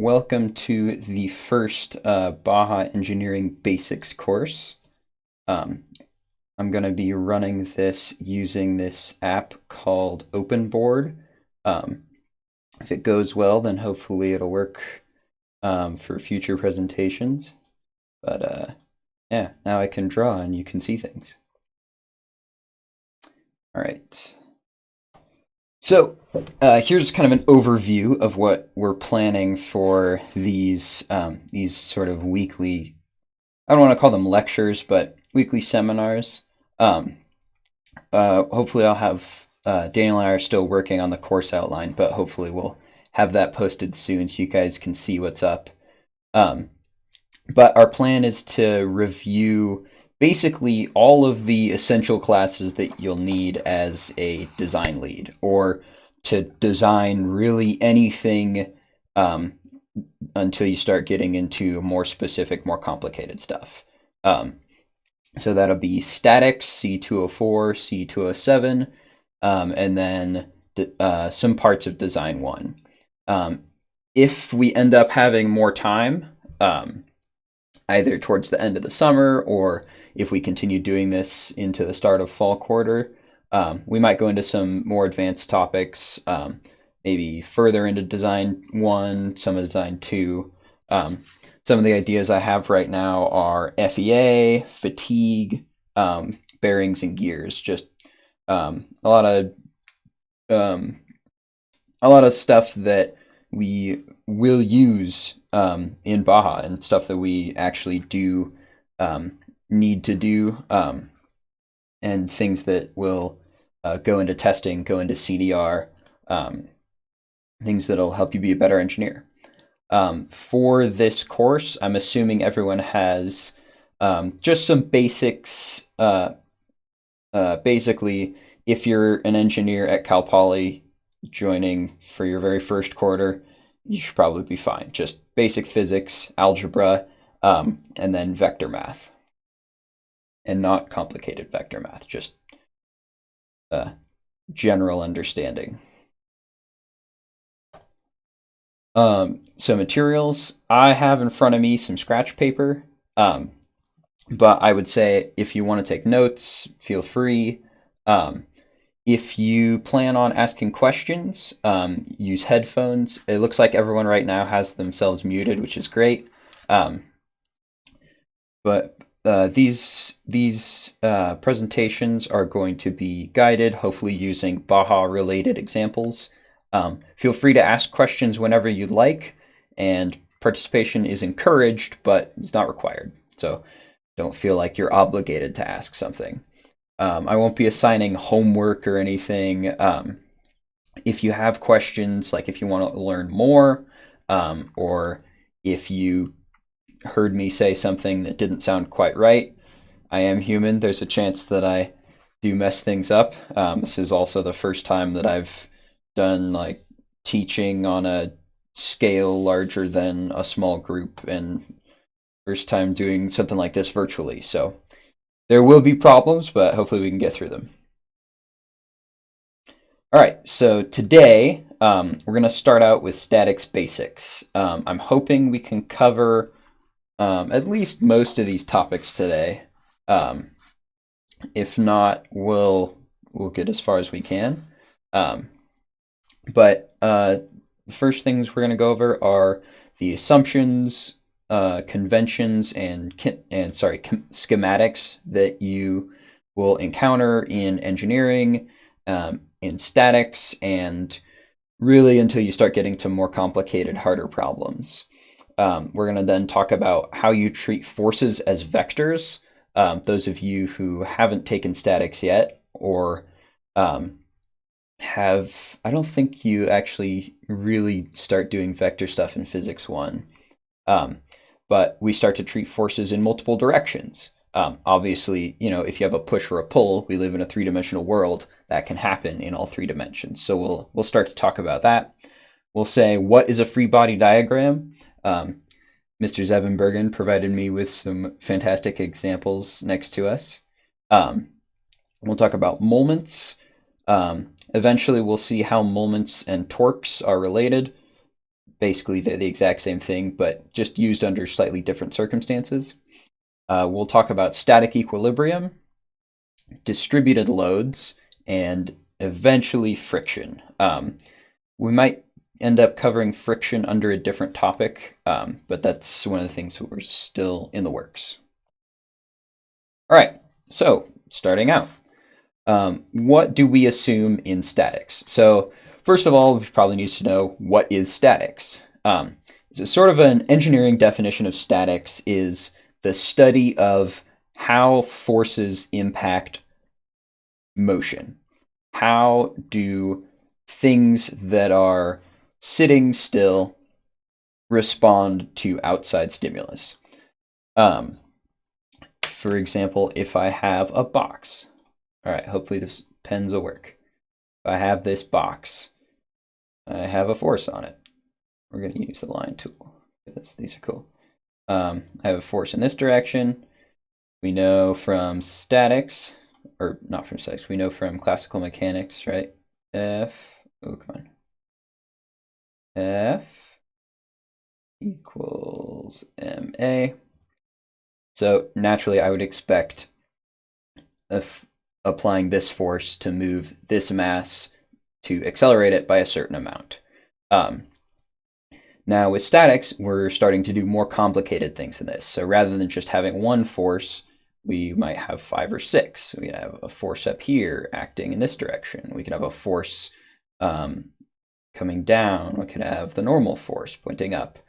welcome to the first Baja Engineering Basics course. Um, I'm going to be running this using this app called OpenBoard. Um, if it goes well, then hopefully it'll work for future presentations. But yeah, now I can draw and you can see things. All right. So here's kind of an overview of what we're planning for these sort of weekly. I don't want to call them lectures, but weekly seminars. Um, Hopefully, I'll have Daniel and I are still working on the course outline, but hopefully we'll have that posted soon so you guys can see what's up. Um, but our plan is to review basically all of the essential classes that you'll need as a design lead, or to design really anything um, until you start getting into more specific, more complicated stuff. Um, so that'll be statics, C204, C207, and then some parts of design one. If we end up having more time, either towards the end of the summer or if we continue doing this into the start of fall quarter, we might go into some more advanced topics, maybe further into design one, some of design two. Some of the ideas I have right now are FEA, fatigue, bearings and gears. Just a lot of um, stuff that we will use in Baja and stuff that we actually do need to do, and things that will go into testing, go into CDR, things that'll help you be a better engineer. For this course, I'm assuming everyone has just some basics. Basically, if you're an engineer at Cal Poly joining for your very first quarter, you should probably be fine. Just basic physics, algebra, and then vector math. And not complicated vector math, just general understanding. So materials, I have in front of me some scratch paper, but I would say if you want to take notes, feel free. If you plan on asking questions, use headphones. It looks like everyone right now has themselves muted, which is great. But these presentations are going to be guided, hopefully using Baja-related examples. Feel free to ask questions whenever you'd like, and participation is encouraged, but it's not required. So don't feel like you're obligated to ask something. I won't be assigning homework or anything. If you have questions, like if you want to learn more, or if you heard me say something that didn't sound quite right, I am human. There's a chance that I do mess things up. This is also the first time that I've done like teaching on a scale larger than a small group, and first time doing something like this virtually. So there will be problems, but hopefully we can get through them. All right, so today we're going to start out with statics basics. I'm hoping we can cover at least most of these topics today. If not, we'll get as far as we can. But the first things we're going to go over are the assumptions, conventions, and schematics that you will encounter in engineering, in statics, and really until you start getting to more complicated, harder problems. We're going to then talk about how you treat forces as vectors. Those of you who haven't taken statics yet, or I don't think you actually really start doing vector stuff in Physics 1. But we start to treat forces in multiple directions. Obviously, if you have a push or a pull, we live in a three-dimensional world, that can happen in all three dimensions. So we'll start to talk about that. We'll say, what is a free body diagram? Mr. Zevenbergen provided me with some fantastic examples next to us. We'll talk about moments. Eventually, we'll see how moments and torques are related. basically they're the exact same thing, but just used under slightly different circumstances. We'll talk about static equilibrium, distributed loads, and eventually friction. We might end up covering friction under a different topic, but that's one of the things that we're still in the works. All right, so starting out, what do we assume in statics? So first of all, we probably need to know what is statics. So sort of an engineering definition of statics is the study of how forces impact motion. How do things that are sitting still respond to outside stimulus? Um, for example, if I have a box, all right, hopefully this pens will work. If I have this box, I have a force on it. We're going to use the line tool because these are cool. I have a force in this direction. We know from statics, or not from statics, we know from classical mechanics, right? Oh, come on. F equals ma. So naturally, I would expect if applying this force to move this mass to accelerate it by a certain amount. Now with statics, we're starting to do more complicated things than this. So rather than just having one force, we might have 5 or 6. We have a force up here acting in this direction. We could have a force coming down. We could have the normal force pointing up.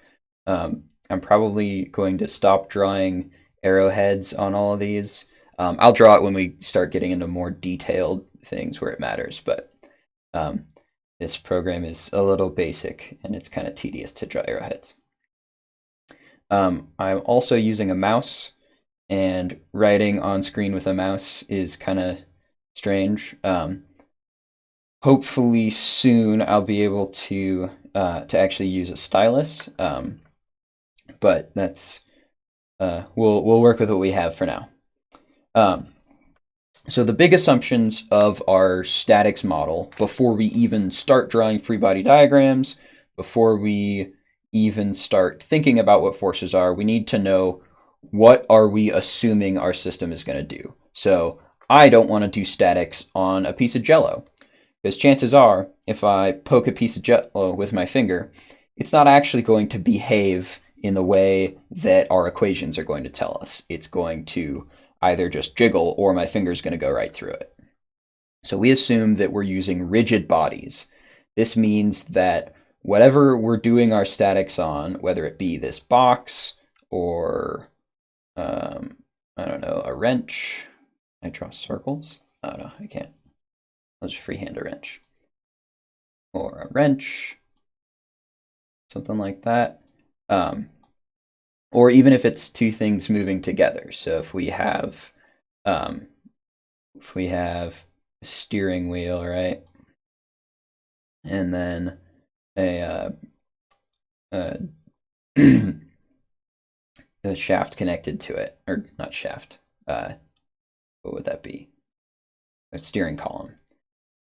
I'm probably going to stop drawing arrowheads on all of these. I'll draw it when we start getting into more detailed things where it matters, but this program is a little basic and it's kind of tedious to draw arrowheads. I'm also using a mouse, and writing on screen with a mouse is kind of strange. Hopefully soon I'll be able to actually use a stylus, but that's we'll work with what we have for now. So the big assumptions of our statics model before we even start drawing free body diagrams, before we even start thinking about what forces are, we need to know what are we assuming our system is going to do. So I don't want to do statics on a piece of Jello, because chances are if I poke a piece of Jello with my finger, it's not actually going to behave in the way that our equations are going to tell us. It's going to either just jiggle or my finger's going to go right through it. So we assume that we're using rigid bodies. This means that whatever we're doing our statics on, whether it be this box or, I don't know, a wrench. I draw circles? Oh no, I can't. I'll just freehand a wrench. Or a wrench, something like that. Or even if it's two things moving together. So if we have a steering wheel, right, and then a a shaft connected to it, or not shaft. What would that be? A steering column.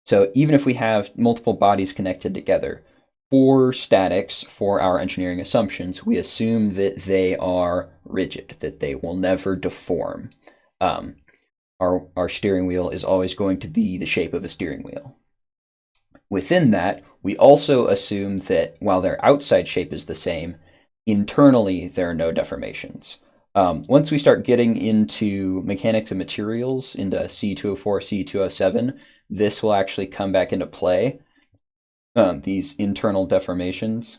So even if we have multiple bodies connected together, for statics, for our engineering assumptions, we assume that they are rigid, that they will never deform. Our steering wheel is always going to be the shape of a steering wheel. Within that, we also assume that while their outside shape is the same, internally there are no deformations. Once we start getting into mechanics of materials, into C204, C207, this will actually come back into play, these internal deformations.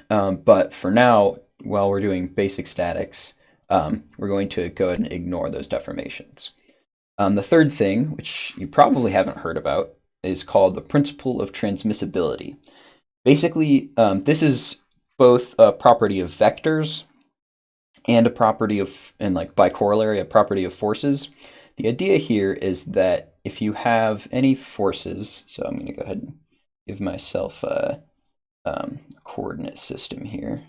But for now, while we're doing basic statics, we're going to go ahead and ignore those deformations. The third thing, which you probably haven't heard about, is called the principle of transmissibility. Basically, this is both a property of vectors and a property of, and like by corollary, a property of forces. The idea here is that if you have any forces, so I'm going to go ahead and give myself a coordinate system here.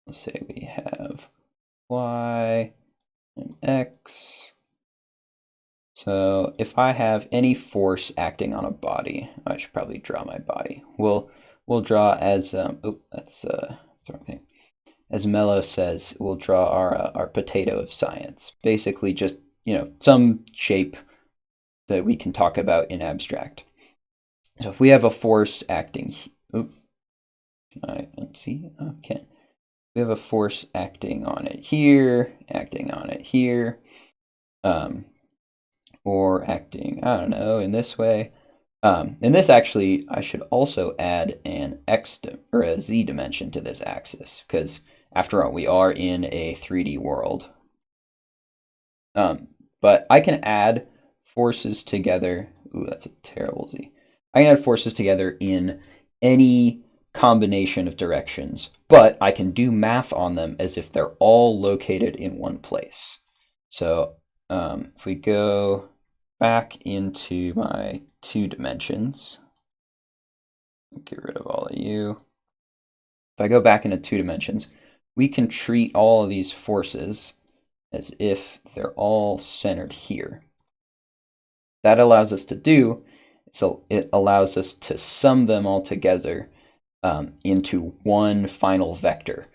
Let's say we have y and x. So if I have any force acting on a body, I should probably draw my body. We'll we'll draw as oh, that's the wrong thing. As Mello says, we'll draw our potato of science. Basically, just some shape that we can talk about in abstract. So if we have a force acting, oops, can I unsee? Okay. We have a force acting on it here, acting on it here, or acting, I don't know, in this way. And this actually, I should also add an x or a z dimension to this axis, because after all, we are in a 3D world. But I can add forces together. Ooh, that's a terrible z. I can add forces together in any combination of directions, but I can do math on them as if they're all located in one place. So if we go back into my 2 dimensions, get rid of all of you. If I go back into 2 dimensions, we can treat all of these forces as if they're all centered here. That allows us to do, so it allows us to sum them all together into one final vector.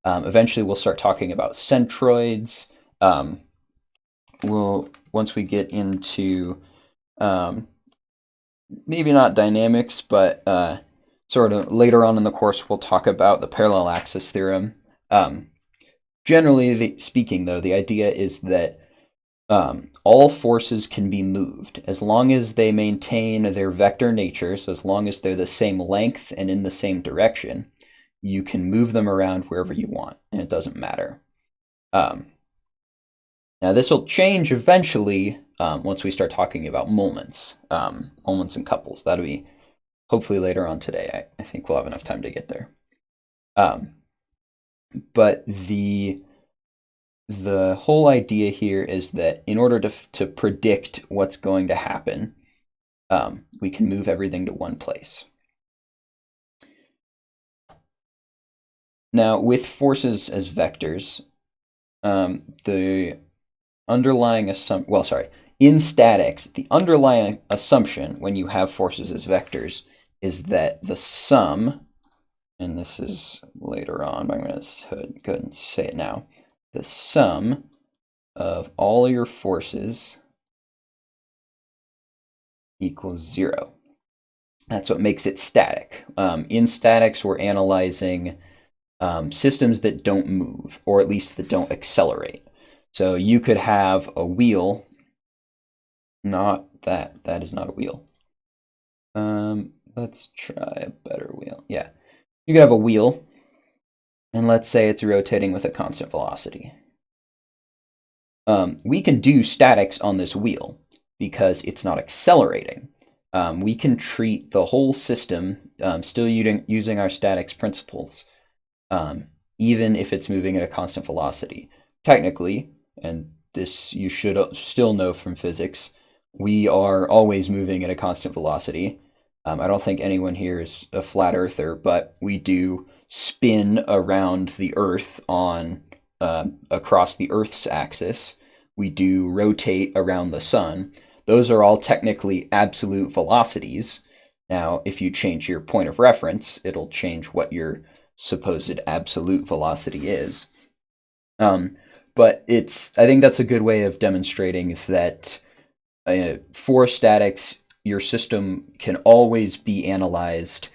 Eventually, we'll start talking about centroids. Once we get into maybe not dynamics, but sort of later on in the course, we'll talk about the parallel axis theorem. Generally speaking, though, the idea is that all forces can be moved as long as they maintain their vector nature, so as long as they're the same length and in the same direction, you can move them around wherever you want, and it doesn't matter. Now this will change eventually once we start talking about moments, moments and couples. That'll be hopefully later on today. I think we'll have enough time to get there. But the whole idea here is that in order to predict what's going to happen, we can move everything to one place. Now, with forces as vectors, the underlying assumption, well, sorry, in statics, the underlying assumption when you have forces as vectors is that the sum, and this is later on, but I'm going to go ahead and say it now, the sum of all your forces equals 0. That's what makes it static. In statics, we're analyzing systems that don't move, or at least that don't accelerate. So you could have a wheel, not that, that is not a wheel. Let's try a better wheel. Yeah, you could have a wheel, and let's say it's rotating with a constant velocity. We can do statics on this wheel because it's not accelerating. We can treat the whole system, still using our statics principles, even if it's moving at a constant velocity. Technically, and this you should still know from physics, we are always moving at a constant velocity. I don't think anyone here is a flat earther, but we do spin around the Earth on across the Earth's axis. We do rotate around the sun. Those are all technically absolute velocities. Now, if you change your point of reference, it'll change what your supposed absolute velocity is. But I think that's a good way of demonstrating that for statics, your system can always be analyzed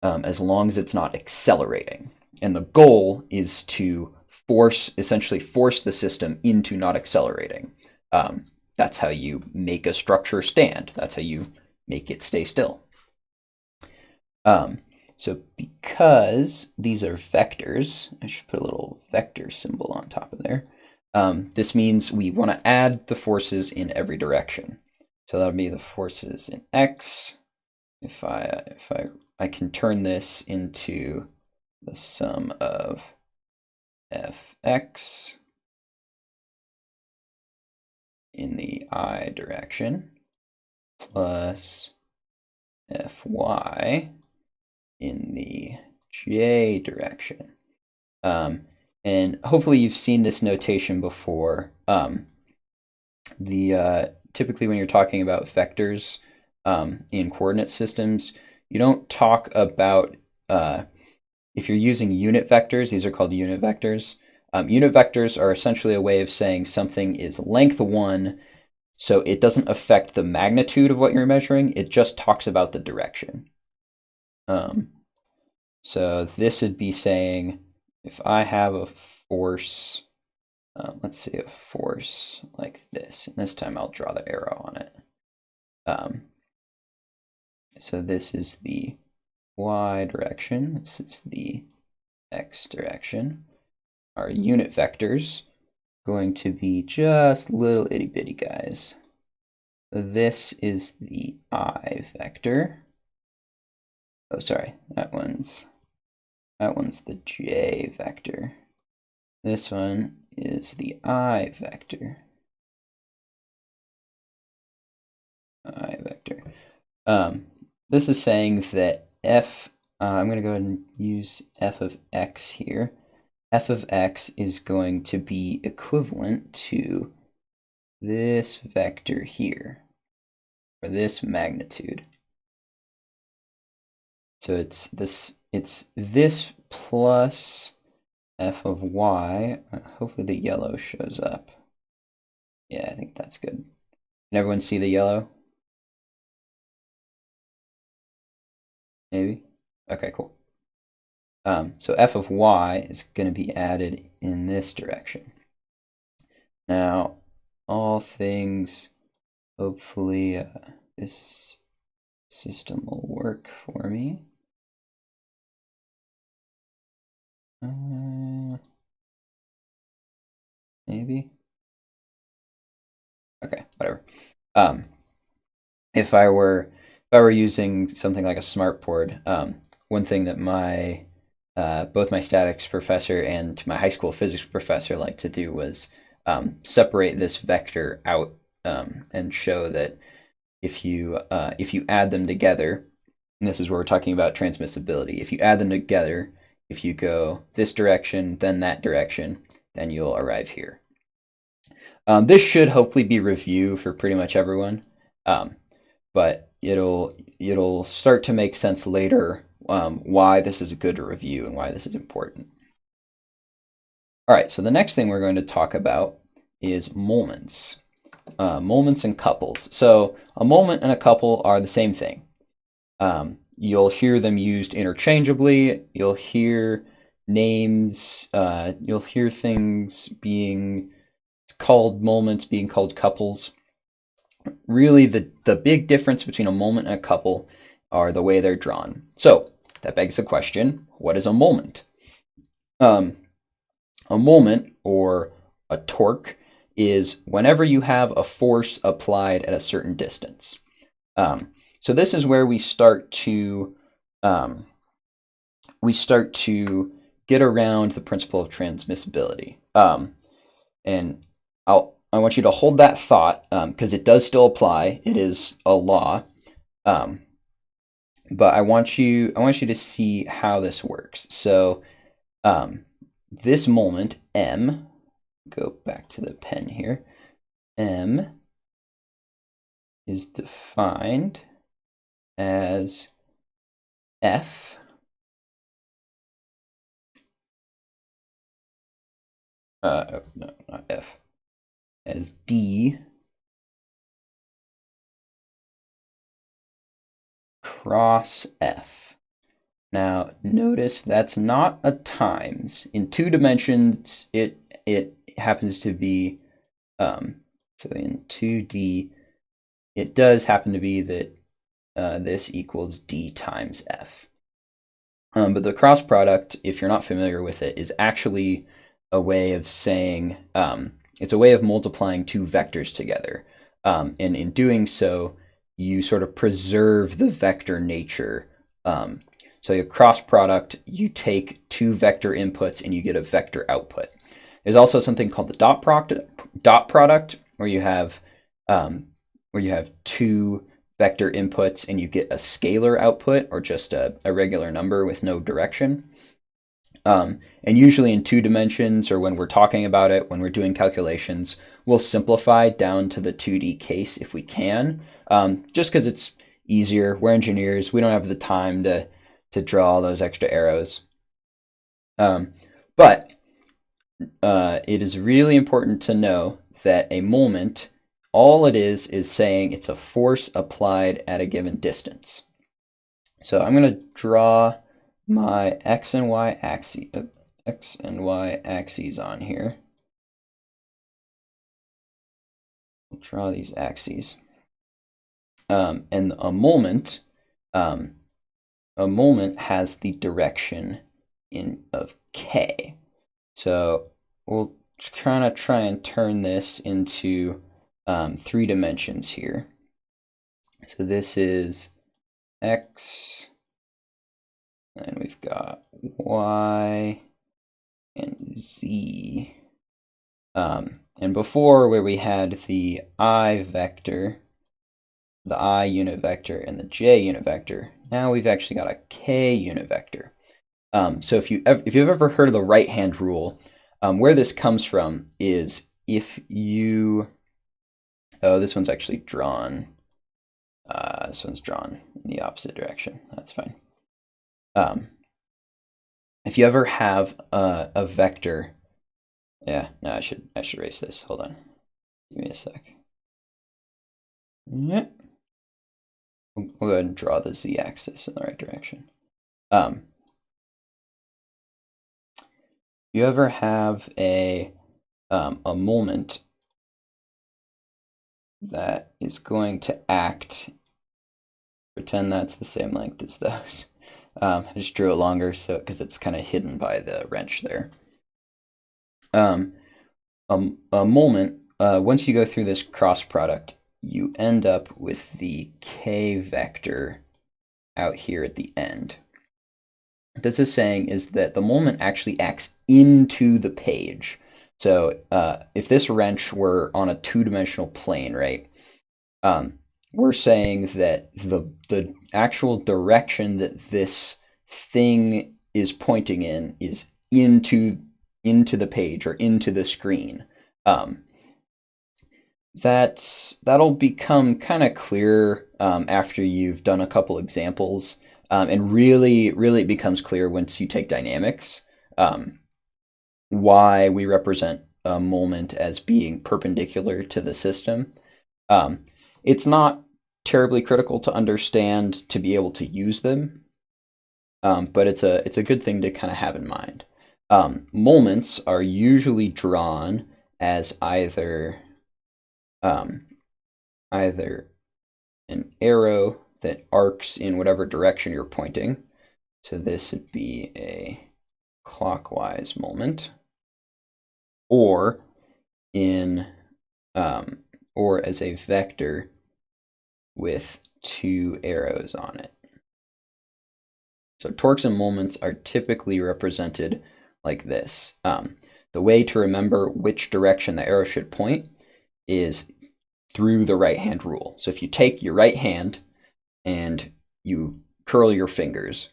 as long as it's not accelerating. And the goal is to essentially force the system into not accelerating. That's how you make a structure stand. That's how you make it stay still. So because these are vectors, I should put a little vector symbol on top of there. This means we want to add the forces in every direction. So that would be the forces in x. If I can turn this into the sum of fx in the I direction plus fy in the j direction. And hopefully you've seen this notation before. Typically when you're talking about vectors in coordinate systems, You don't talk about if you're using unit vectors, these are called unit vectors. Unit vectors are essentially a way of saying something is length 1, so it doesn't affect the magnitude of what you're measuring, it just talks about the direction. So this would be saying if I have a force, let's say a force like this, and this time I'll draw the arrow on it. So this is the y direction, this is the x direction. Our unit vectors going to be just little itty bitty guys. This is the I vector. Oh, sorry, that one's the j vector. This one is the I vector. I vector. This is saying that f, I'm going to go ahead and use f of x here. F of x is going to be equivalent to this vector here, or this magnitude. So it's this plus f of y. Hopefully the yellow shows up. Yeah, I think that's good. Can everyone see the yellow? Maybe? Okay, cool. So f of y is going to be added in this direction. Now, all things, hopefully this system will work for me. Maybe? Okay, whatever. If I were using something like a smartboard, one thing that my both my statics professor and my high school physics professor liked to do was separate this vector out and show that if you add them together, and this is where we're talking about transmissibility, if you add them together, if you go this direction, then that direction, then you'll arrive here. This should hopefully be review for pretty much everyone, but it'll start to make sense later why this is a good review and why this is important. All right, so the next thing we're going to talk about is moments. Moments and couples. So a moment and a couple are the same thing. You'll hear them used interchangeably. You'll hear names, you'll hear things being called moments, being called couples. Really, the big difference between a moment and a couple are the way they're drawn. So that begs the question, what is a moment? A moment, or a torque, is whenever you have a force applied at a certain distance. So this is where we start to get around the principle of transmissibility. And I want you to hold that thought because it does still apply. It is a law, but I want you to see how this works. So this moment m, go back to the pen here, m is defined as f no, not f, as d cross f. Now notice that's not a times. In 2 dimensions it happens to be so in 2D it does happen to be that this equals d times f. But the cross product, if you're not familiar with it, is actually a way of saying, it's a way of multiplying 2 vectors together. And in doing so, you sort of preserve the vector nature. So your cross product, you take 2 vector inputs and you get a vector output. There's also something called the dot product, where you have 2 vector inputs and you get a scalar output, or just a regular number with no direction. And usually in 2 dimensions, or when we're talking about it, when we're doing calculations, we'll simplify down to the 2D case if we can, just because easier. We're engineers. We don't have the time to draw all those extra arrows. But it is really important to know that a moment, all it is saying it's a force applied at a given distance. So I'm going to draw my x and y axes on here. I'll draw these axes. And a moment has the direction of k. So we'll kind of try and turn this into 3 dimensions here. So this is x, and we've got y and z. And before, where we had the I vector, the I unit vector, and the j unit vector, now we've actually got a k unit vector. So if you've ever heard of the right-hand rule, where this comes from is if you, oh, this one's actually drawn. This one's drawn in the opposite direction. That's fine. If you ever have a vector, yeah, no, I should erase this. Hold on, give me a sec. Yeah, we'll go ahead and draw the z-axis in the right direction. You ever have a moment that is going to act, pretend that's the same length as those. I just drew it longer so because it's kind of hidden by the wrench there. A moment, once you go through this cross product, you end up with the k vector out here at the end. What this is saying is that the moment actually acts into the page. So if this wrench were on a two-dimensional plane, right, we're saying that the actual direction that this thing is pointing in is into the page or into the screen. That'll become kind of clear after you've done a couple examples. And really it becomes clear once you take dynamics, why we represent a moment as being perpendicular to the system. It's not terribly critical to understand to be able to use them, but it's a good thing to kind of have in mind. Moments are usually drawn as either an arrow that arcs in whatever direction you're pointing. So this would be a clockwise moment, or or as a vector with 2 arrows on it. So torques and moments are typically represented like this. The way to remember which direction the arrow should point is through the right-hand rule. So if you take your right hand and you curl your fingers,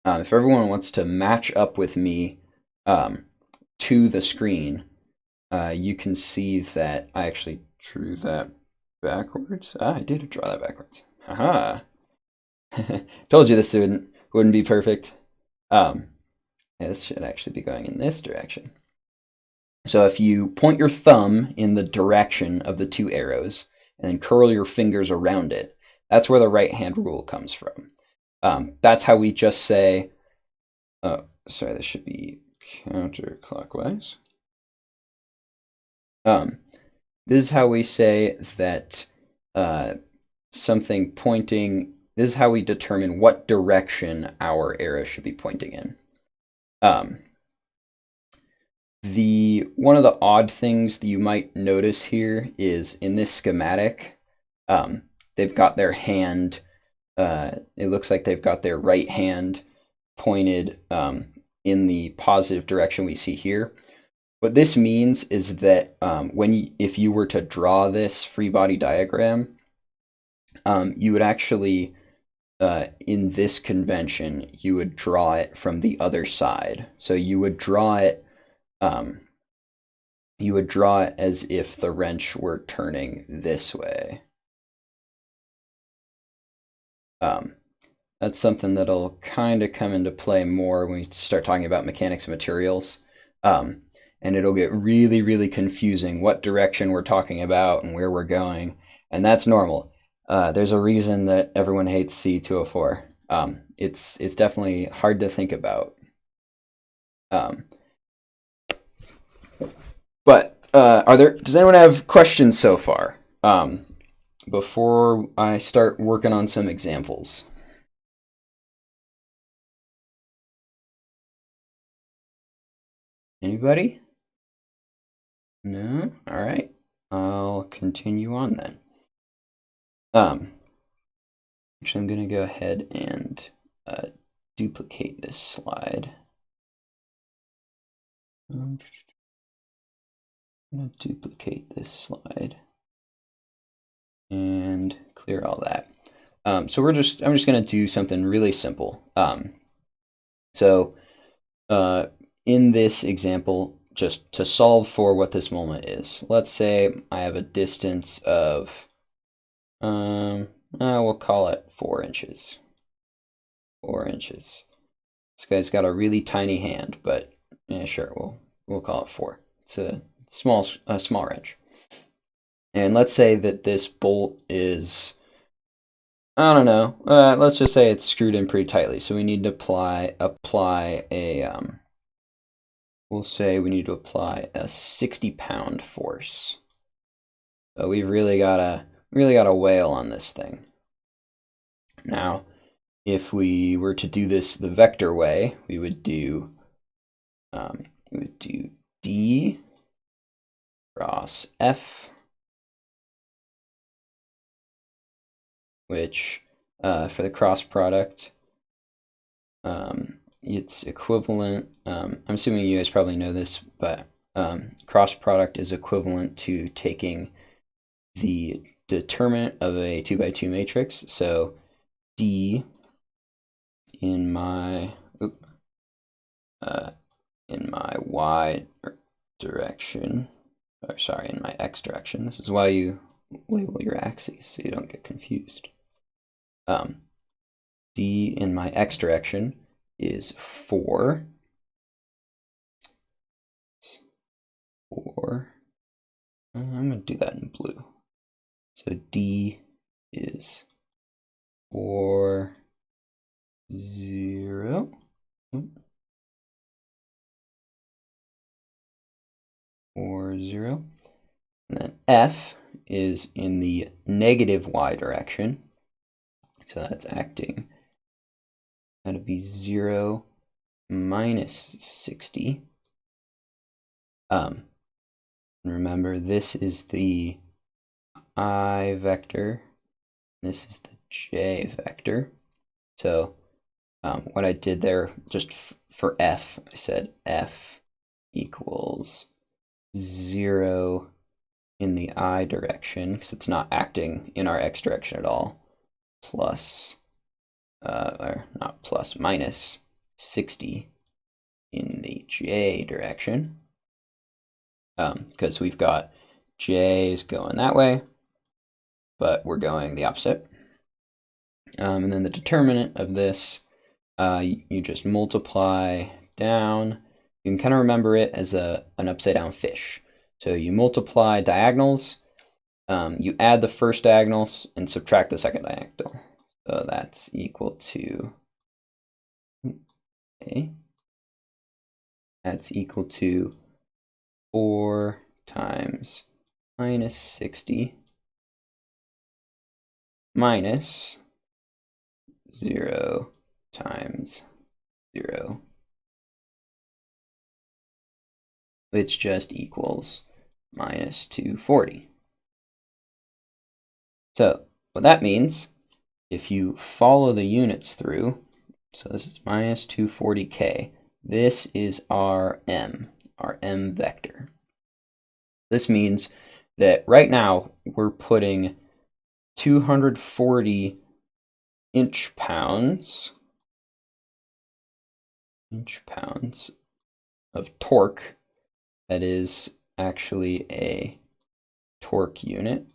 if everyone wants to match up with me to the screen, you can see that I actually drew that backwards. I did draw that backwards. Haha. Told you this wouldn't be perfect. Yeah, this should actually be going in this direction. So if you point your thumb in the direction of the 2 arrows and then curl your fingers around it, that's where the right-hand rule comes from. That's how we just say, oh, sorry, this should be counterclockwise. This is how we say that something pointing, this is how we determine what direction our arrow should be pointing in. One of the odd things that you might notice here is in this schematic, they've got their hand, it looks like they've got their right hand pointed in the positive direction we see here. What this means is that if you were to draw this free body diagram, you would actually, in this convention, you would draw it from the other side. So you would draw it as if the wrench were turning this way. That's something that'll kind of come into play more when we start talking about mechanics of materials. And it'll get really, really confusing what direction we're talking about and where we're going. And that's normal. There's a reason that everyone hates C204. It's definitely hard to think about. But does anyone have questions so far? Before I start working on some examples. Anybody? No? All right. I'll continue on then. Actually, I'm going to go ahead and duplicate this slide. I'm going to duplicate this slide and clear all that. So I'm just going to do something really simple. In this example, just to solve for what this moment is, let's say I have a distance of, we'll call it 4 inches. 4 inches. This guy's got a really tiny hand, but yeah, sure, we'll call it 4. It's a small wrench. And let's say that this bolt is, I don't know, let's just say it's screwed in pretty tightly. So we need to apply a, we'll say we need to apply a 60-pound force. So we've really got a whale on this thing. Now, if we were to do this the vector way, we would do D cross F, which for the cross product, it's equivalent. I'm assuming you guys probably know this, but cross product is equivalent to taking the determinant of a 2x2 matrix. So D in my y direction, or sorry, in my x direction. This is why you label your axes so you don't get confused. D in my x direction is 4. 4. I'm going to do that in blue. So D is 4, 0. 4, 0. And then F is in the negative y direction. So that's acting. That'd be 0 minus 60. And remember, this is the I vector. This is the j vector. So what I did there, just for F, I said F equals 0 in the I direction, because it's not acting in our x direction at all, plus, or not plus, minus 60 in the j direction, because we've got j is going that way, but we're going the opposite. And then the determinant of this, you just multiply down. You can kind of remember it as an upside down fish. So you multiply diagonals, you add the first diagonals and subtract the second diagonal. So that's equal to, okay, that's equal to 4 times minus 60 minus 0 times 0, which just equals minus 240. So what that means, if you follow the units through, so this is minus 240k, this is our m vector. This means that right now we're putting 240 inch-pounds of torque. That is actually a torque unit.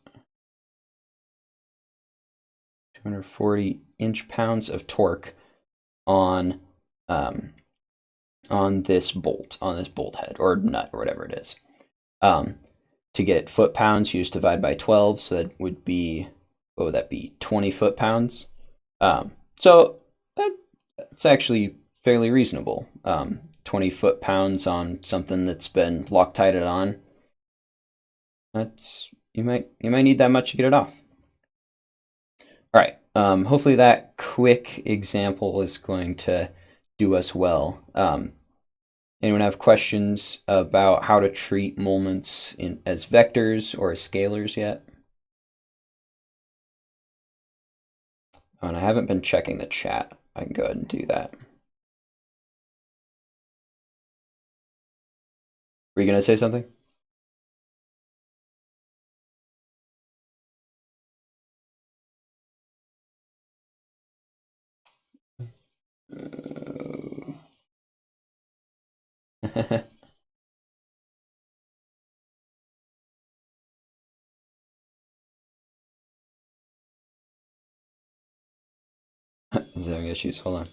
240 inch-pounds of torque on um, on this bolt, head or nut or whatever it is. To get foot-pounds, you just divide by 12, so that would be, what would that be, 20 foot-pounds? So that's actually fairly reasonable. 20 foot-pounds on something that's been Loctited on. That's you might need that much to get it off. All right. Hopefully that quick example is going to do us well. Anyone have questions about how to treat moments as vectors or as scalars yet? Oh, and I haven't been checking the chat. I can go ahead and do that. Were you going to say something? Is having issues? Hold on.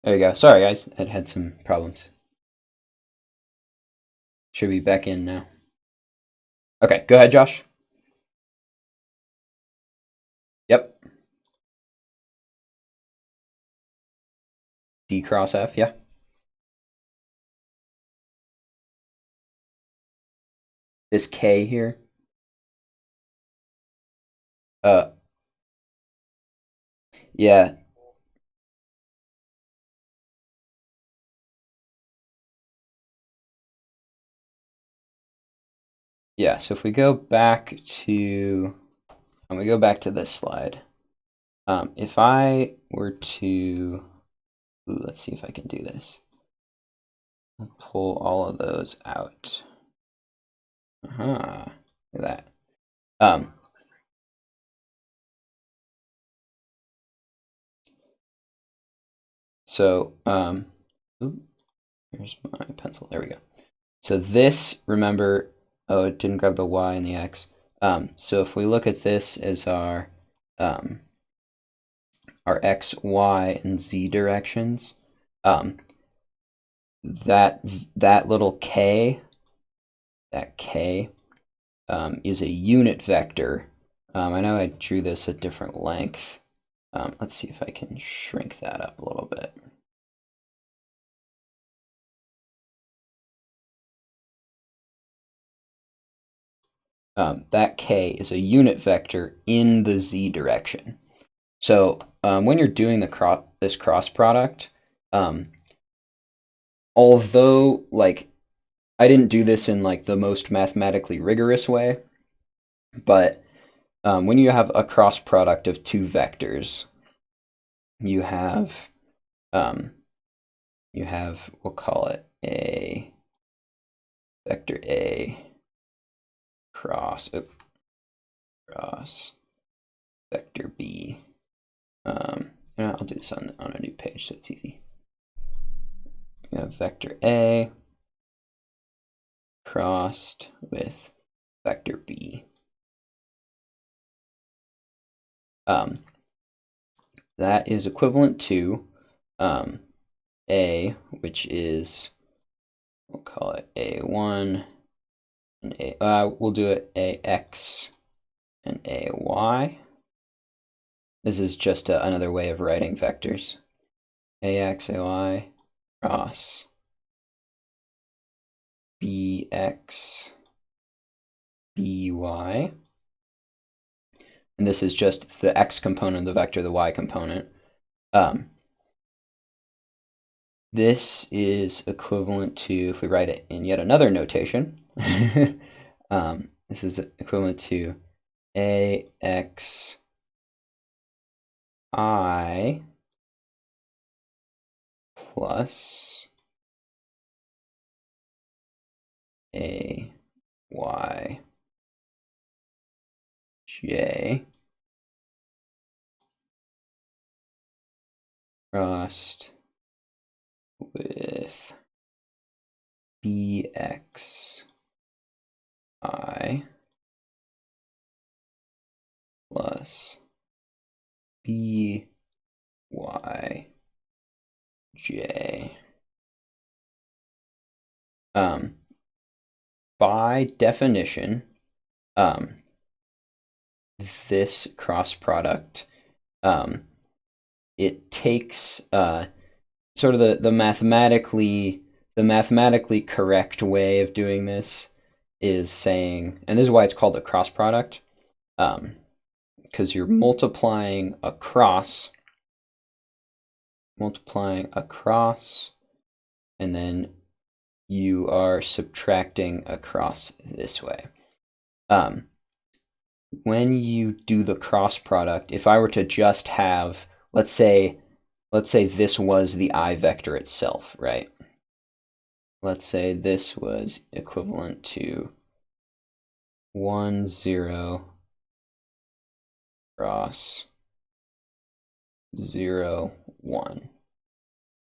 There you go. Sorry, guys. I had some problems. Should be back in now. Okay, go ahead, Josh. Yep. D cross F, yeah. This K here. Uh, yeah, yeah. So if we go back to, when we go back to this slide, if I were to, let's see if I can do this. I'll pull all of those out. Look at that. So, here's my pencil. There we go. So this, remember, oh, it didn't grab the Y and the X. So if we look at this as our X, Y, and Z directions, that little K, is a unit vector. I know I drew this at different length. Let's see if I can shrink that up a little bit. That K is a unit vector in the Z direction. So when you're doing this cross product, although like I didn't do this in like the most mathematically rigorous way, but when you have a cross product of two vectors, you have we'll call it a vector A cross vector B. I'll do this on a new page so it's easy. We have vector A crossed with vector B. That is equivalent to A, which is, we'll call it A1, and we'll do it AX and AY. This is just another way of writing vectors. AX, AY, cross BX, BY. And this is just the X component of the vector, the Y component. This is equivalent to, if we write it in yet another notation, this is equivalent to AXI plus AY y j crossed with bx I plus b y j. By definition, this cross product, it takes sort of the mathematically correct way of doing this is saying, and this is why it's called a cross product, because you're multiplying across, and then you are subtracting across this way. When you do the cross product, if I were to just have, let's say this was the I vector itself, right? Let's say this was equivalent to 1, 0, cross 0, 1.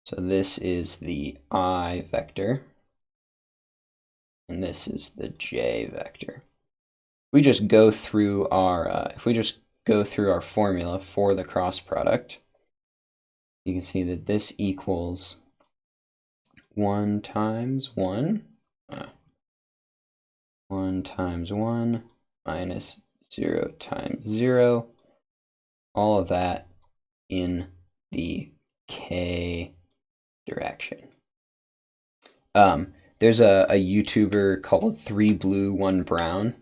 So this is the I vector, and this is the j vector. We just go through our formula for the cross product, you can see that this equals 1 times 1, 1 times 1 minus 0 times 0, all of that in the k direction. There's a YouTuber called 3 Blue 1 Brown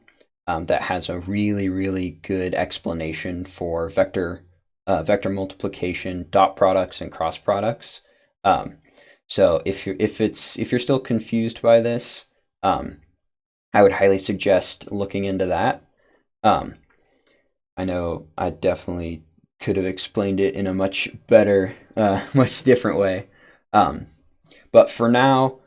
that has a really good explanation for vector multiplication, dot products, and cross products. So if you're still confused by this, I would highly suggest looking into that. I know I definitely could have explained it in a much better, much different way. But for now,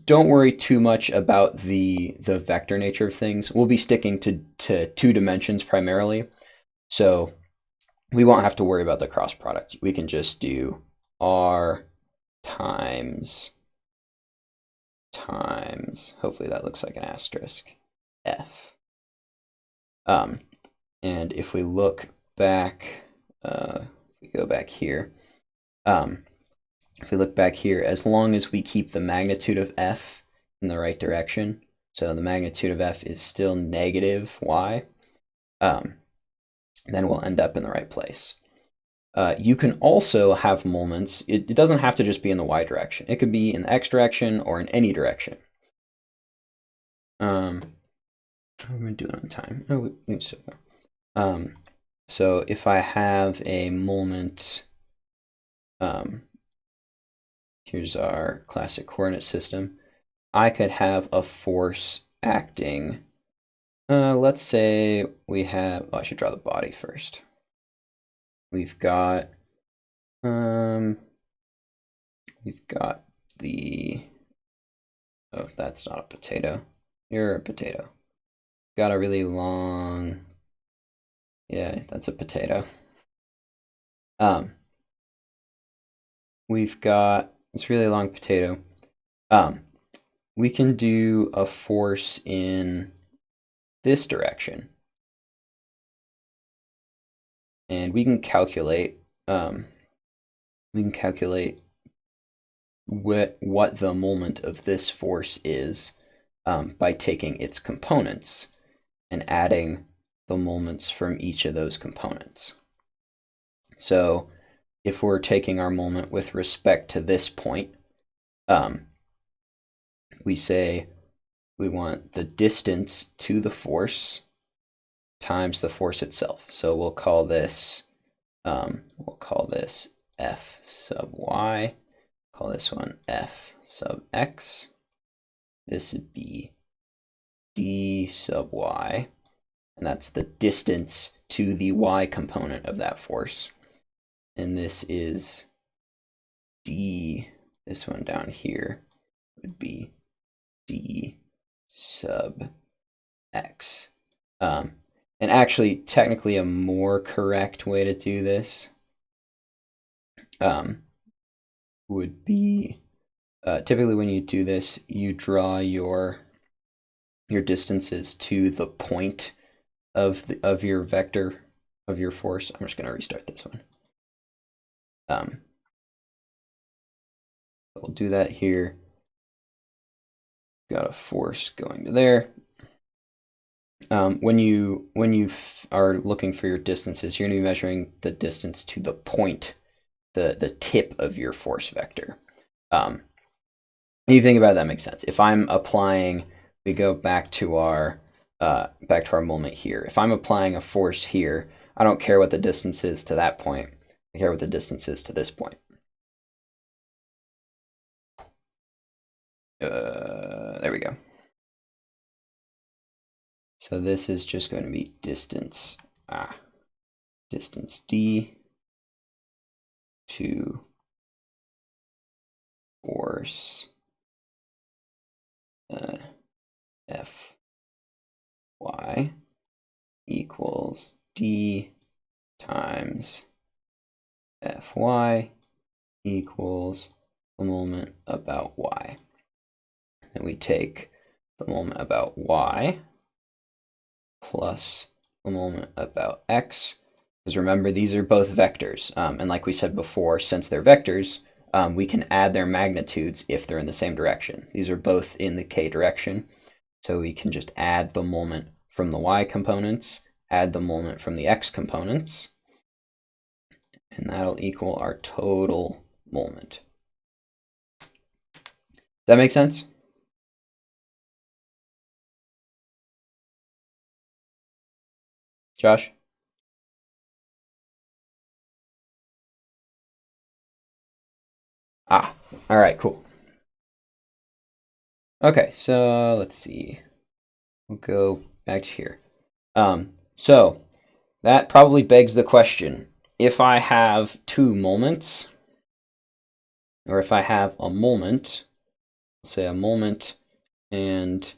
don't worry too much about the vector nature of things. We'll be sticking to 2 dimensions primarily, so we won't have to worry about the cross product. We can just do r times, hopefully that looks like an asterisk, f. And if we look back, we go back here, if we look back here, as long as we keep the magnitude of f in the right direction, so the magnitude of f is still negative y, then we'll end up in the right place. You can also have moments, it doesn't have to just be in the y direction. It could be in the x direction or in any direction. How am I doing on time? Oh, so if I have a moment, here's our classic coordinate system, I could have a force acting, let's say we have, I should draw the body first. We've got the, oh, that's not a potato. You're a potato. Got a really long, yeah, that's a potato. We've got this really long potato. We can do a force in this direction, and we can calculate what the moment of this force is by taking its components and adding the moments from each of those components. So if we're taking our moment with respect to this point, we say we want the distance to the force times the force itself. So we'll call this f sub y, call this one f sub x. This would be d sub y, and that's the distance to the y component of that force. And this is d, this one down here would be d sub x. Um, and actually, technically, a more correct way to do this would be typically when you do this, you draw your distances to the point of your vector of your force. I'm just going to restart this one. We'll do that here. Got a force going to there. When you are looking for your distances, you're going to be measuring the distance to the point, the tip of your force vector. If you think about it, that makes sense. If I'm applying, we go back to our moment here. If I'm applying a force here, I don't care what the distance is to that point. I care what the distance is to this point. There we go. So this is just going to be distance d to force F y equals d times Fy equals the moment about y. And we take the moment about y plus the moment about x, because remember, these are both vectors. And like we said before, since they're vectors, we can add their magnitudes if they're in the same direction. These are both in the k direction, so we can just add the moment from the y components, add the moment from the x components, and that'll equal our total moment. Does that make sense? Josh? All right, cool. Okay, so let's see. We'll go back to here. So that probably begs the question, if I have two moments, or if I have a moment, say a moment and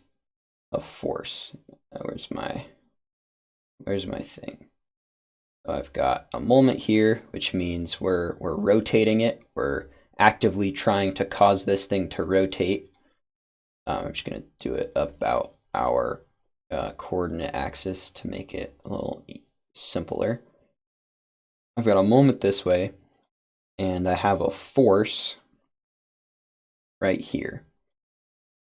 a force. Where's my thing? So I've got a moment here, which means we're rotating it. We're actively trying to cause this thing to rotate. I'm just going to do it about our coordinate axis to make it a little simpler. I've got a moment this way, and I have a force right here.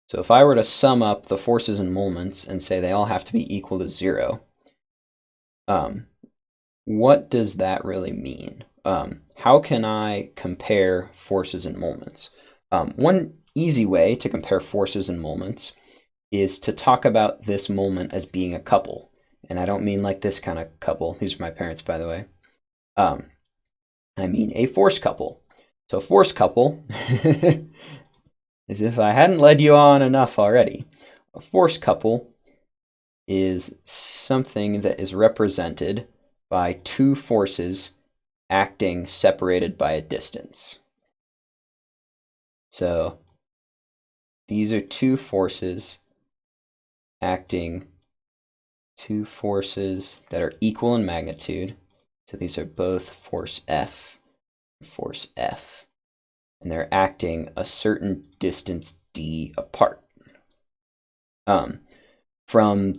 So if I were to sum up the forces and moments and say they all have to be equal to 0, what does that really mean? How can I compare forces and moments? One easy way to compare forces and moments is to talk about this moment as being a couple. And I don't mean like this kind of couple. These are my parents, by the way. I mean a force couple. So a force couple, as if I hadn't led you on enough already, a force couple is something that is represented by two forces acting separated by a distance. So these are two forces that are equal in magnitude. So these are both force F, and they're acting a certain distance d apart. From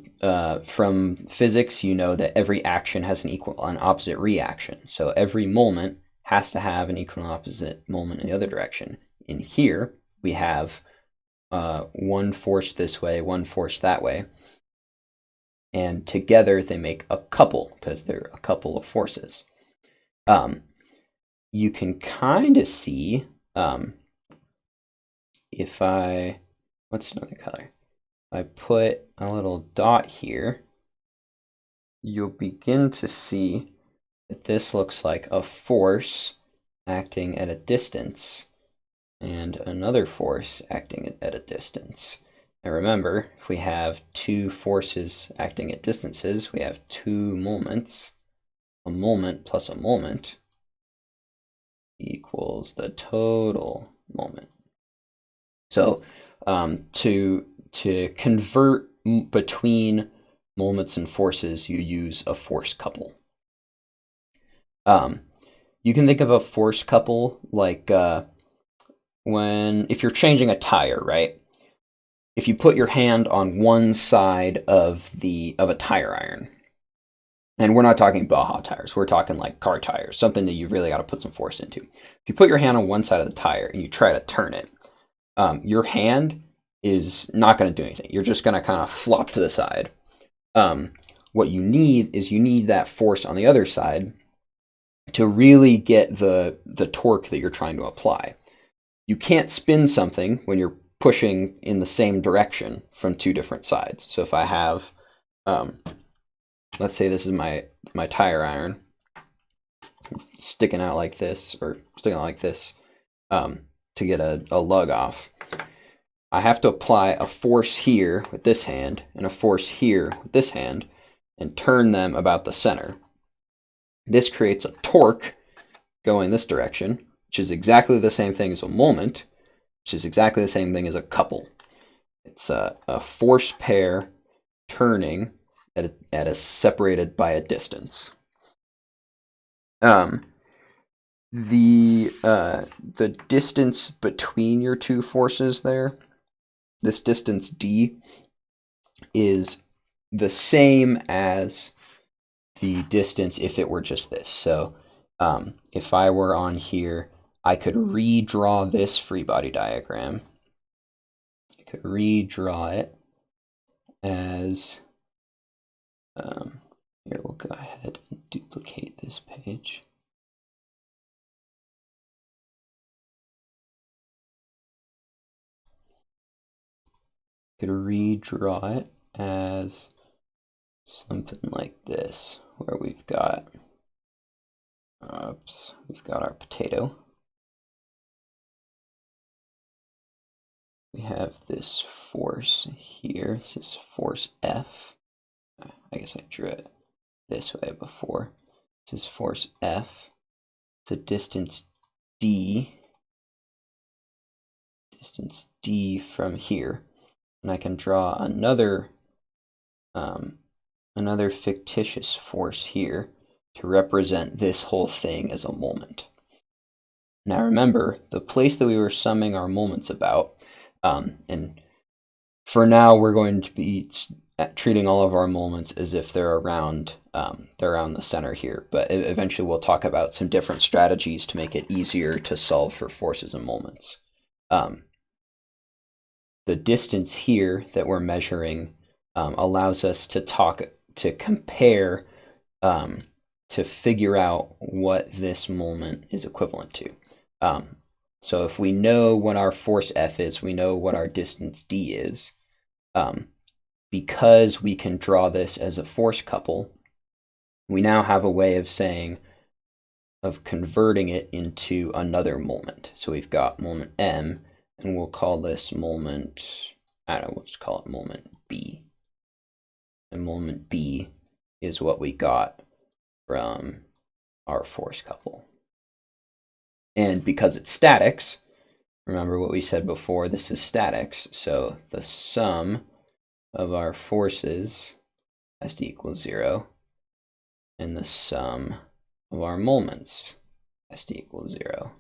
physics, you know that every action has an equal and opposite reaction. So every moment has to have an equal and opposite moment in the other direction. In here, we have one force this way, one force that way. And together they make a couple because they're a couple of forces. You can kind of see if I, what's another color? I put a little dot here, you'll begin to see that this looks like a force acting at a distance and another force acting at a distance. And remember, if we have two forces acting at distances, we have two moments. A moment plus a moment equals the total moment. So to convert between moments and forces, you use a force couple. Um, you can think of a force couple like if you're changing a tire, right? If you put your hand on one side of a tire iron, and we're not talking Baja tires, we're talking like car tires, something that you really got to put some force into. If you put your hand on one side of the tire and you try to turn it, your hand is not going to do anything. You're just going to kind of flop to the side. What you need is that force on the other side to really get the torque that you're trying to apply. You can't spin something when you're pushing in the same direction from two different sides. So if I have, let's say this is my tire iron sticking out like this, to get a lug off. I have to apply a force here with this hand and a force here with this hand and turn them about the center. This creates a torque going this direction, which is exactly the same thing as a moment, which is exactly the same thing as a couple. It's a force pair turning at a separated by a distance. The distance between your two forces there, this distance d, is the same as the distance if it were just this. So if I were on here, I could redraw this free body diagram. I could redraw it as, here we'll go ahead and duplicate this page. I could redraw it as something like this, where we've got our potato. We have this force here. This is force F. I guess I drew it this way before. This is force F. It's a distance d. Distance d from here. And I can draw another fictitious force here to represent this whole thing as a moment. Now remember, the place that we were summing our moments about, and for now we're going to be treating all of our moments as if they're around the center here, but eventually we'll talk about some different strategies to make it easier to solve for forces and moments. The distance here that we're measuring allows us to compare, to figure out what this moment is equivalent to. So if we know what our force F is, we know what our distance d is. Because we can draw this as a force couple, we now have a way of converting it into another moment. So we've got moment M, and we'll call this moment, I don't know, we'll just call it moment B. And moment B is what we got from our force couple. And because it's statics, remember what we said before, this is statics, so the sum of our forces has to equal 0, and the sum of our moments has to equal 0.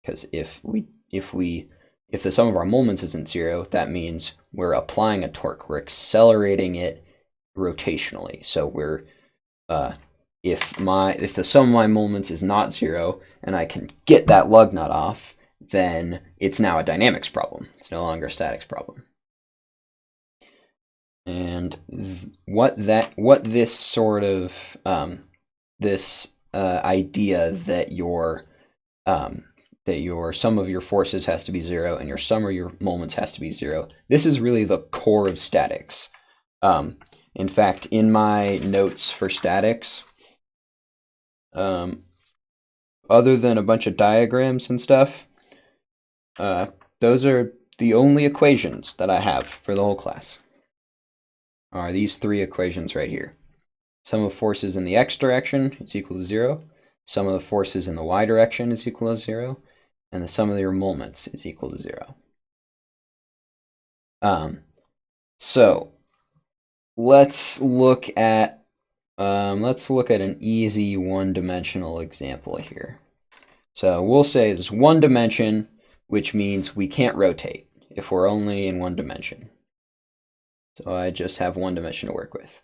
Because if the sum of our moments isn't 0, that means we're applying a torque. We're accelerating it rotationally. So we're if the sum of my moments is not 0 and I can get that lug nut off, then it's now a dynamics problem. It's no longer a statics problem. And what this sort of idea that your sum of your forces has to be 0 and your sum of your moments has to be 0, this is really the core of statics. In fact, in my notes for statics, other than a bunch of diagrams and stuff, those are the only equations that I have for the whole class. Are these three equations right here. Sum of forces in the x direction is equal to 0. Sum of the forces in the y direction is equal to 0. And the sum of your moments is equal to 0. So let's look at an easy one-dimensional example here. So we'll say it's one dimension, which means we can't rotate if we're only in one dimension. So I just have one dimension to work with.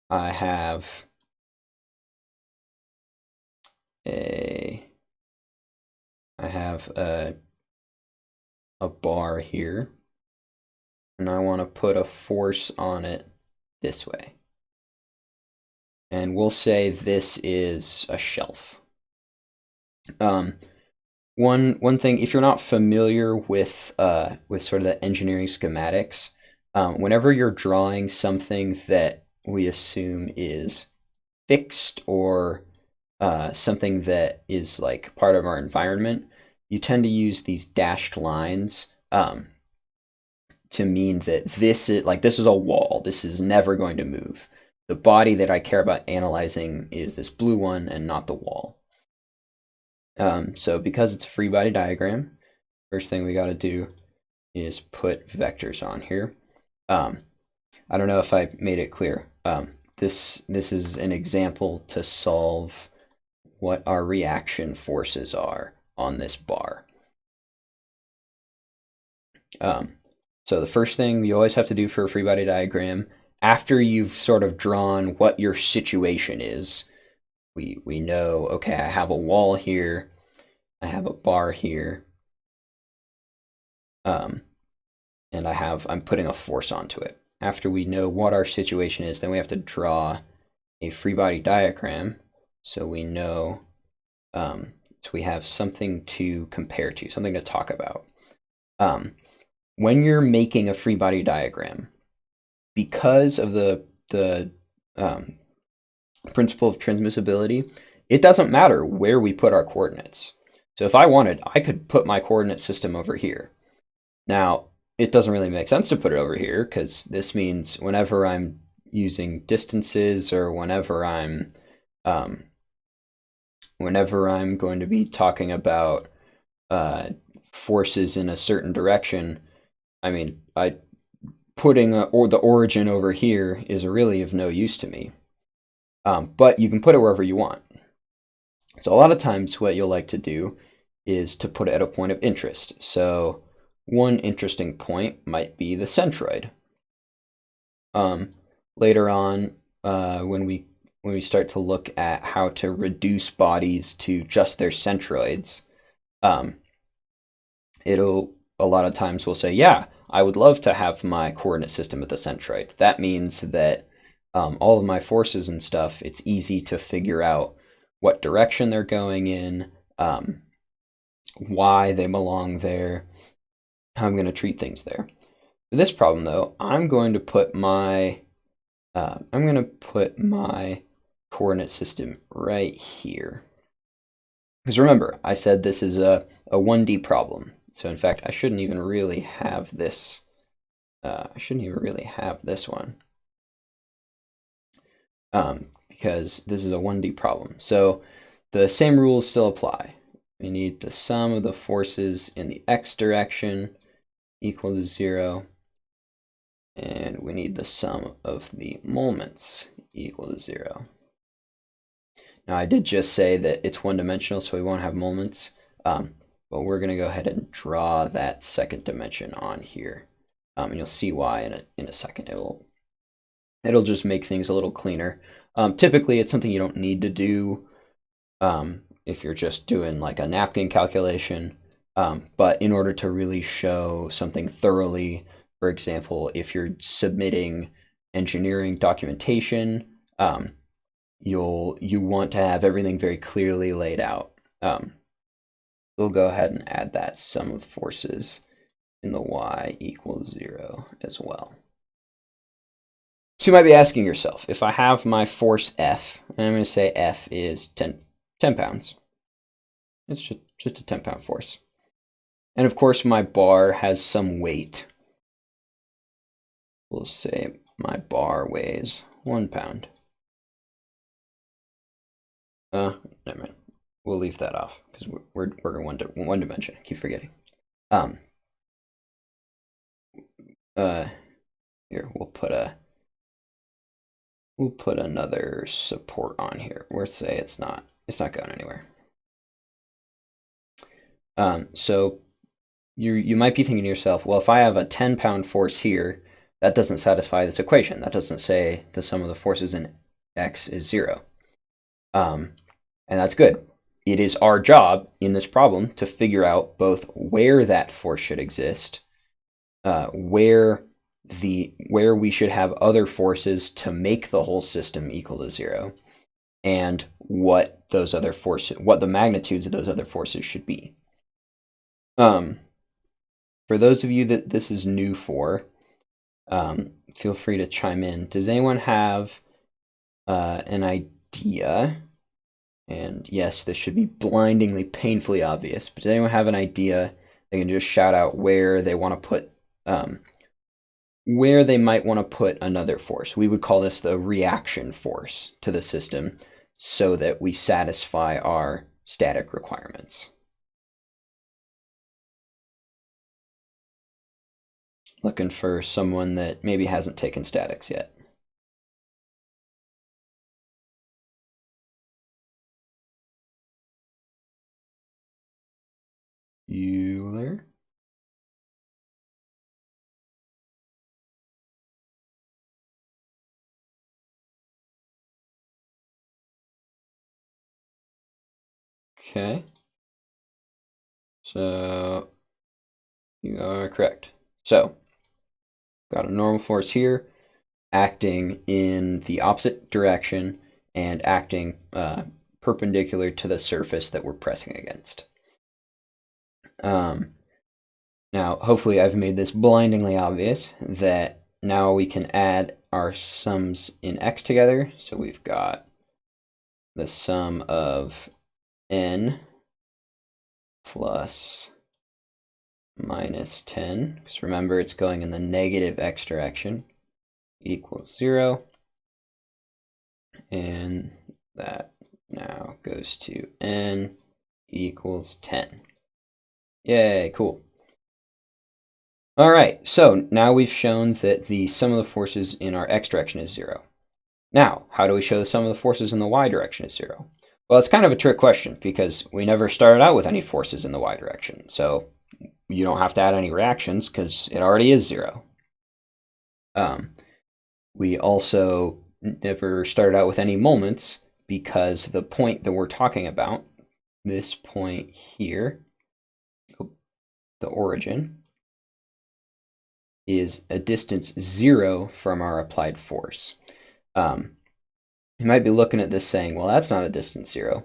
I have a a bar here, and I want to put a force on it this way. And we'll say this is a shelf. One thing, if you're not familiar with sort of the engineering schematics, whenever you're drawing something that we assume is fixed or something that is like part of our environment, you tend to use these dashed lines to mean that this is a wall. This is never going to move. The body that I care about analyzing is this blue one and not the wall. So because it's a free body diagram, first thing we got to do is put vectors on here. I don't know if I made it clear. This is an example to solve what our reaction forces are on this bar. So the first thing you always have to do for a free body diagram, after you've sort of drawn what your situation is, we know, okay, I have a wall here, I have a bar here, and I'm putting a force onto it. After we know what our situation is, then we have to draw a free body diagram so we know, so we have something to compare to, something to talk about. When you're making a free body diagram, because of the principle of transmissibility, it doesn't matter where we put our coordinates. So if I wanted, I could put my coordinate system over here. Now, it doesn't really make sense to put it over here because this means whenever I'm using distances or whenever I'm going to be talking about forces in a certain direction, I mean, putting the origin over here is really of no use to me. But you can put it wherever you want. So a lot of times what you'll like to do is to put it at a point of interest. So one interesting point might be the centroid. Later on, when we start to look at how to reduce bodies to just their centroids, a lot of times we'll say, yeah, I would love to have my coordinate system at the centroid. That means that all of my forces and stuff, it's easy to figure out what direction they're going in, why they belong there, how I'm going to treat things there. For this problem, though, I'm going to put my coordinate system right here. Because remember, I said this is a 1D problem. So in fact, I shouldn't even really have this. I shouldn't even really have this one. Because this is a 1D problem. So the same rules still apply. We need the sum of the forces in the x direction equal to 0. And we need the sum of the moments equal to 0. Now I did just say that it's one-dimensional, so we won't have moments. But we're going to go ahead and draw that second dimension on here. And you'll see why in a second. It'll just make things a little cleaner. Typically, it's something you don't need to do if you're just doing like a napkin calculation. But in order to really show something thoroughly, for example, if you're submitting engineering documentation, you want to have everything very clearly laid out. We'll go ahead and add that sum of forces in the y equals 0 as well. So you might be asking yourself, if I have my force F, and I'm going to say F is 10 pounds. It's just a 10-pound force. And of course my bar has some weight. We'll say my bar weighs 1 pound. Never mind. We'll leave that off because we're in one dimension. I keep forgetting. here, we'll put another support on here. We'll say it's not going anywhere. So you might be thinking to yourself, well, if I have a 10-pound force here, that doesn't satisfy this equation. That doesn't say the sum of the forces in X is 0. And that's good. It is our job in this problem to figure out both where that force should exist, where we should have other forces to make the whole system equal to 0, and what the magnitudes of those other forces should be. For those of you that this is new for, feel free to chime in. Does anyone have an idea? And yes, this should be blindingly, painfully obvious, but does anyone have an idea? They can just shout out where they want to put, where they might want to put another force. We would call this the reaction force to the system so that we satisfy our static requirements. Looking for someone that maybe hasn't taken statics yet. Euler? Okay. So you are correct. So got a normal force here acting in the opposite direction and acting perpendicular to the surface that we're pressing against. Now, hopefully I've made this blindingly obvious that now we can add our sums in x together. So we've got the sum of n plus minus 10, because remember it's going in the negative x direction, equals 0. And that now goes to n equals 10. Yay, cool. All right, so now we've shown that the sum of the forces in our x direction is 0. Now, how do we show the sum of the forces in the y direction is 0? Well, it's kind of a trick question because we never started out with any forces in the y direction. So you don't have to add any reactions because it already is 0. We also never started out with any moments because the point that we're talking about, this point here, the origin, is a distance 0 from our applied force. You might be looking at this saying, well, that's not a distance 0.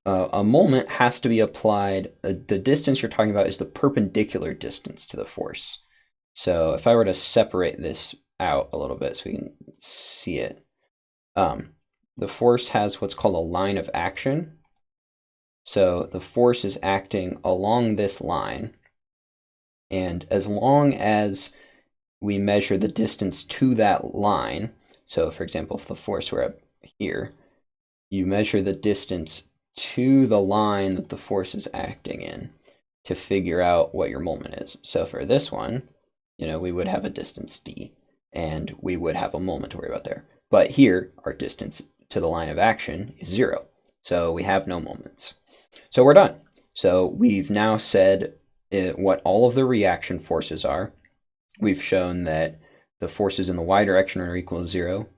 A moment has to be applied. The distance you're talking about is the perpendicular distance to the force. So if I were to separate this out a little bit so we can see it, the force has what's called a line of action. So the force is acting along this line, and as long as we measure the distance to that line, so for example, if the force were up here, you measure the distance to the line that the force is acting in to figure out what your moment is. So for this one, we would have a distance d, and we would have a moment to worry about there. But here, our distance to the line of action is 0, so we have no moments. So we're done. So we've now said what all of the reaction forces are. We've shown that the forces in the y direction are equal to 0.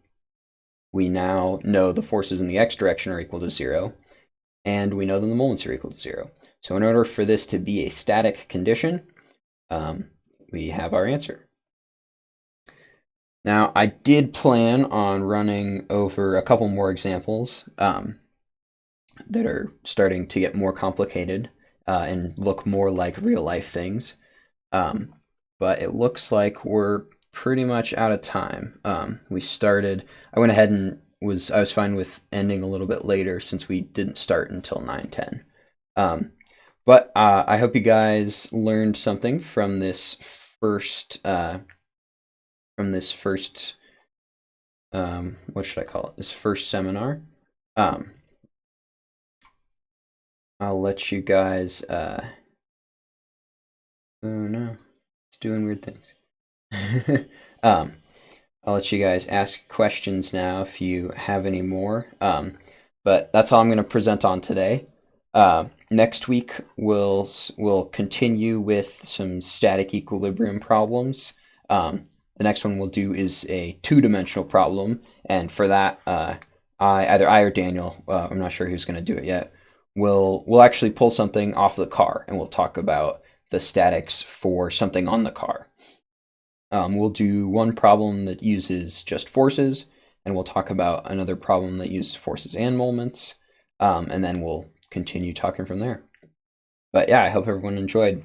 We now know the forces in the x direction are equal to 0, and we know that the moments are equal to 0. So in order for this to be a static condition, we have our answer. Now, I did plan on running over a couple more examples that are starting to get more complicated and look more like real-life things. But it looks like we're pretty much out of time. I went ahead and I was fine with ending a little bit later since we didn't start until 9:10. But I hope you guys learned something from this first, what should I call it? This first seminar. I'll let you guys, oh no, it's doing weird things. um, I'll let you guys ask questions now if you have any more. But that's all I'm going to present on today. Next week we'll continue with some static equilibrium problems. The next one we'll do is a two-dimensional problem, and for that, either I or Daniel, I'm not sure who's going to do it yet, we'll actually pull something off the car, and we'll talk about the statics for something on the car. We'll do one problem that uses just forces, and we'll talk about another problem that uses forces and moments, and then we'll continue talking from there. But yeah, I hope everyone enjoyed.